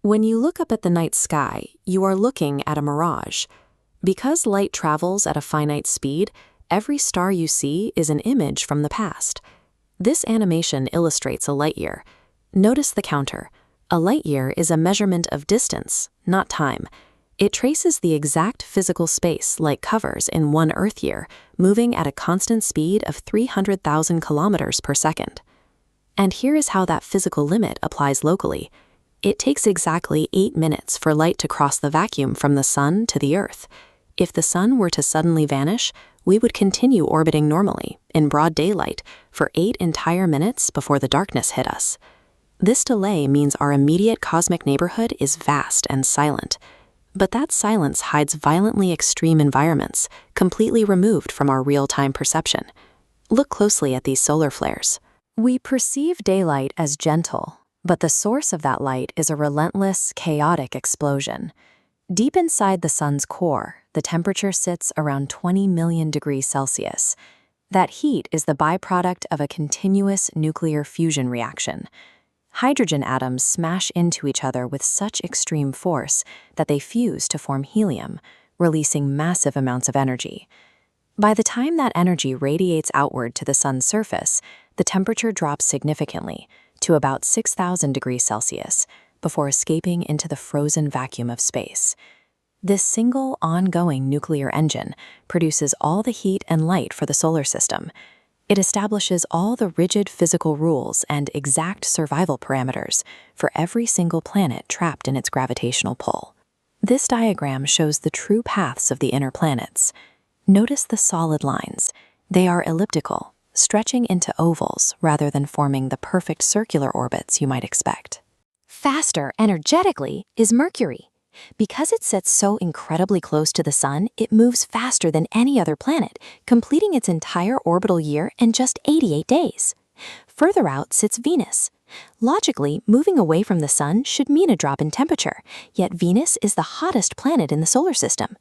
When you look up at the night sky, you are looking at a mirage. Because light travels at a finite speed, every star you see is an image from the past. This animation illustrates a light year. Notice the counter. A light year is a measurement of distance, not time. It traces the exact physical space light covers in one Earth year, moving at a constant speed of 300,000 kilometers per second. And here is how that physical limit applies locally. It takes exactly 8 minutes for light to cross the vacuum from the Sun to the Earth. If the Sun were to suddenly vanish, we would continue orbiting normally, in broad daylight, for 8 entire minutes before the darkness hit us. This delay means our immediate cosmic neighborhood is vast and silent. But that silence hides violently extreme environments, completely removed from our real-time perception. Look closely at these solar flares. We perceive daylight as gentle, but the source of that light is a relentless, chaotic explosion. Deep inside the Sun's core, the temperature sits around 20 million degrees Celsius. That heat is the byproduct of a continuous nuclear fusion reaction. Hydrogen atoms smash into each other with such extreme force that they fuse to form helium, releasing massive amounts of energy. By the time that energy radiates outward to the Sun's surface, the temperature drops significantly, to about 6,000 degrees Celsius, before escaping into the frozen vacuum of space. This single, ongoing nuclear engine produces all the heat and light for the solar system. It establishes all the rigid physical rules and exact survival parameters for every single planet trapped in its gravitational pull. This diagram shows the true paths of the inner planets. Notice the solid lines. They are elliptical, stretching into ovals rather than forming the perfect circular orbits you might expect. Faster energetically is Mercury. Because it sits so incredibly close to the Sun, it moves faster than any other planet, completing its entire orbital year in just 88 days. Further out sits Venus. Logically, moving away from the Sun should mean a drop in temperature, yet Venus is the hottest planet in the solar system.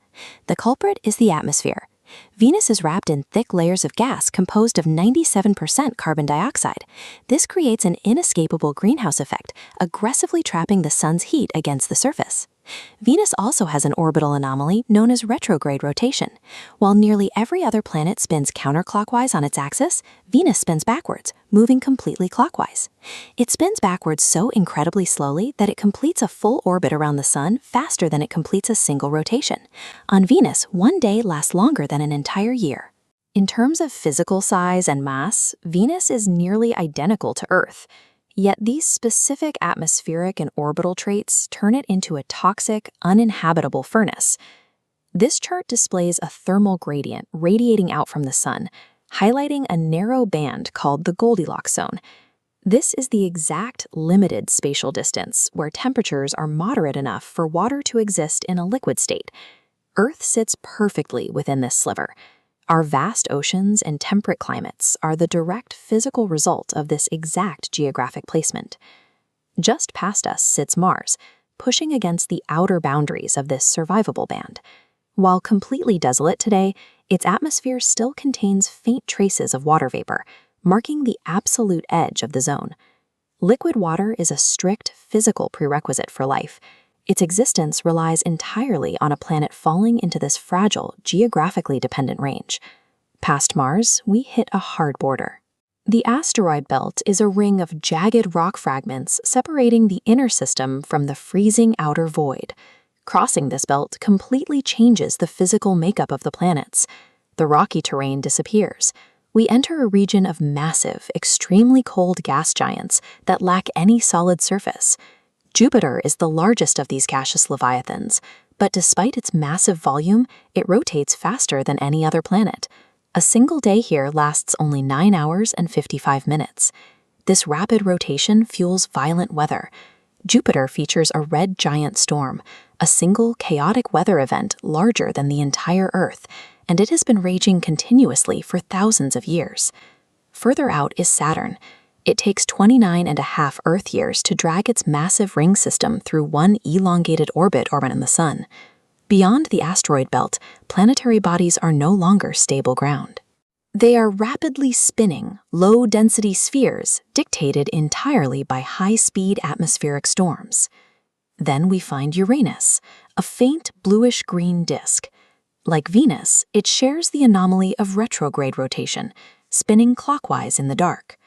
The culprit is the atmosphere. Venus is wrapped in thick layers of gas composed of 97% carbon dioxide. This creates an inescapable greenhouse effect, aggressively trapping the Sun's heat against the surface. Venus also has an orbital anomaly known as retrograde rotation. While nearly every other planet spins counterclockwise on its axis, Venus spins backwards, moving completely clockwise. It spins backwards so incredibly slowly that it completes a full orbit around the Sun faster than it completes a single rotation. On Venus, one day lasts longer than an entire year. In terms of physical size and mass, Venus is nearly identical to Earth. Yet these specific atmospheric and orbital traits turn it into a toxic, uninhabitable furnace. This chart displays a thermal gradient radiating out from the Sun, highlighting a narrow band called the Goldilocks zone. This is the exact limited spatial distance where temperatures are moderate enough for water to exist in a liquid state. Earth sits perfectly within this sliver. Our vast oceans and temperate climates are the direct physical result of this exact geographic placement. Just past us sits Mars, pushing against the outer boundaries of this survivable band. While completely desolate today, its atmosphere still contains faint traces of water vapor, marking the absolute edge of the zone. Liquid water is a strict physical prerequisite for life. Its existence relies entirely on a planet falling into this fragile, geographically dependent range. Past Mars, we hit a hard border. The asteroid belt is a ring of jagged rock fragments separating the inner system from the freezing outer void. Crossing this belt completely changes the physical makeup of the planets. The rocky terrain disappears. We enter a region of massive, extremely cold gas giants that lack any solid surface. Jupiter is the largest of these gaseous leviathans, but despite its massive volume, it rotates faster than any other planet. A single day here lasts only 9 hours and 55 minutes. This rapid rotation fuels violent weather. Jupiter features a red giant storm, a single chaotic weather event larger than the entire Earth, and it has been raging continuously for thousands of years. Further out is Saturn. It takes 29.5 Earth years to drag its massive ring system through one elongated orbit around the Sun. Beyond the asteroid belt, planetary bodies are no longer stable ground. They are rapidly spinning, low-density spheres dictated entirely by high-speed atmospheric storms. Then we find Uranus, a faint bluish-green disk. Like Venus, it shares the anomaly of retrograde rotation, spinning clockwise in the dark.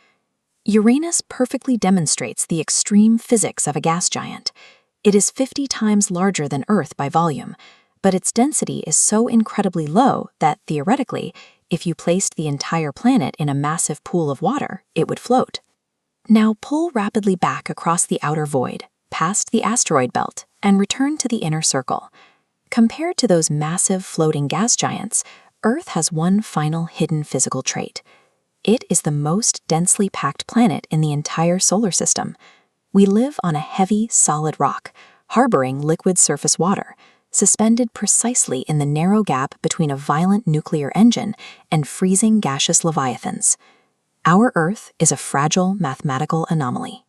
Uranus perfectly demonstrates the extreme physics of a gas giant. It is 50 times larger than Earth by volume, but its density is so incredibly low that, theoretically, if you placed the entire planet in a massive pool of water, it would float. Now pull rapidly back across the outer void, past the asteroid belt, and return to the inner circle. Compared to those massive floating gas giants, Earth has one final hidden physical trait. It is the most densely packed planet in the entire solar system. We live on a heavy, solid rock, harboring liquid surface water, suspended precisely in the narrow gap between a violent nuclear engine and freezing gaseous leviathans. Our Earth is a fragile mathematical anomaly.